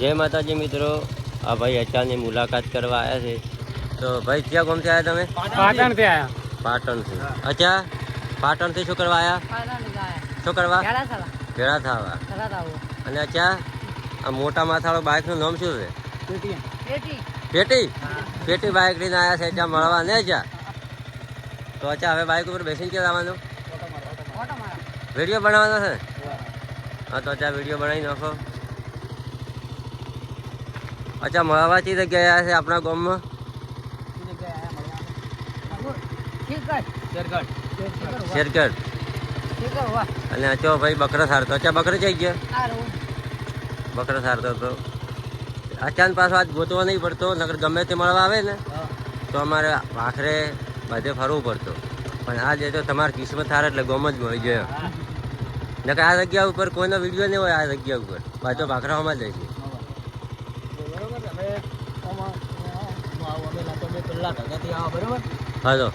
जय माता जी मित्रों। आ भाई अचानक मुलाकात करवा आया थे। तो भाई क्या घूमते आया तमे? पाटण से आया। पाटण से। अच्छा पाटण से शू करवा आया? शू करवा? भेड़ा था અને અચ્છા આ મોટા માથાળો બાઇક નું નામ શું છે? પેટી પેટી બાઇક લઈને આયા છે ત્યાં મળવા ને જા. તો અચ્છા હવે બાઇક ઉપર બેસીને ક્યાં જવાનું? વિડીયો બનાવવાનો છે? હા તો અચ્છા વિડીયો બનાવી નાખો. અચ્છા મળવાથી જગ્યાએ છે આપણા ગામમાં શેરગઢ. અને અચો ભાઈ બકરો સારતો. અચ્છા બકરો જઈ ગયો? બકરો સારતો હતો. અચાનક પાછો આજ ગોતવા નહીં પડતો, નકર ગમે તે મળવા આવે ને તો અમારે આખરે બધે ફરવું પડતું. પણ આજે તો તમારી કિસ્મત સારા એટલે ગમ જ મળી ગયો. નકર આ જગ્યા ઉપર કોઈનો વિડીયો નહીં હોય. આ જગ્યા ઉપર પાછો ભાખરામાં જ છે. હાલો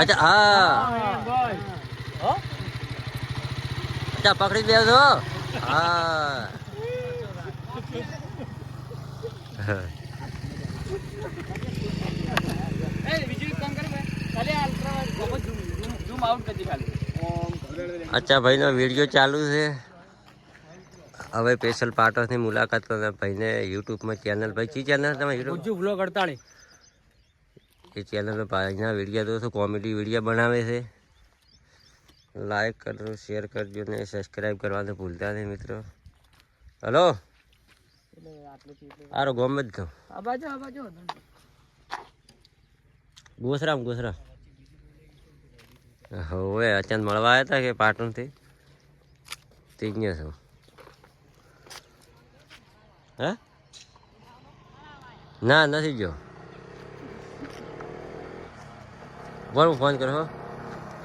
અચ્છા હા અચ્છા પકડી દેજો. હા અચ્છા ભાઈનો વિડીયો ચાલુ છે. હવે સ્પેશિયલ પાટણની મુલાકાત કરતા ભાઈને યુટ્યુબમાં ચેનલ ભાઈ ચી ચેનલ તમે યુટ્યુબ વ્લોગ 48 એ ચેનલમાં ભાઈના વિડીયો દોસ્તો કોમેડી વિડીયો બનાવે છે. લાઈક કરજો, શેર કરજો ને સબસ્ક્રાઈબ કરવાનું ભૂલતા નહીં મિત્રો. હલો આરો ગોમ જ તો ગોસરામ હવે અચાનક મળવા આવ્યા હતા કે પાટણથી ત્યાં છો? હે ના નથી જો. બોલ ફોન કરો.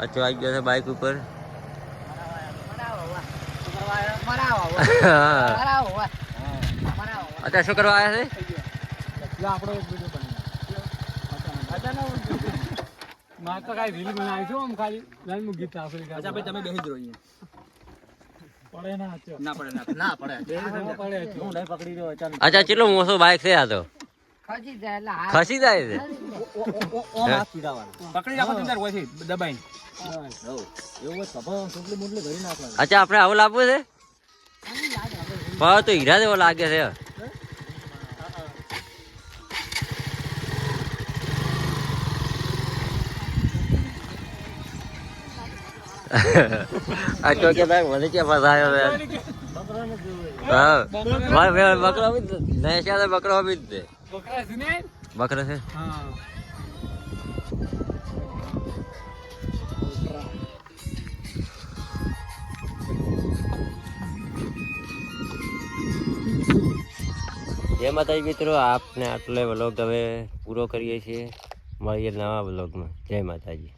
અચ્છા આવી ગયો છે બાઇક ઉપર. અચ્છા શું કરવા આવ્યા છે? અચ્છા કેટલો મોટો બાઇક છે આ તો? ખસી જાય છે. અચ્છા આપણે આવું લાવવું છે? ભાવ તો હીરા જેવો લાગે છે. અચ્છા કે ભાઈ મને ક્યાં ફસાયો છે? હા બકરો નશા બકરો બી જ છે. બકરો છે. જય માતાજી મિત્રો, આપને આટલે વ્લોગ હવે પૂરો કરીએ છીએ. મળીએ નવા વ્લોગમાં. જય માતાજી.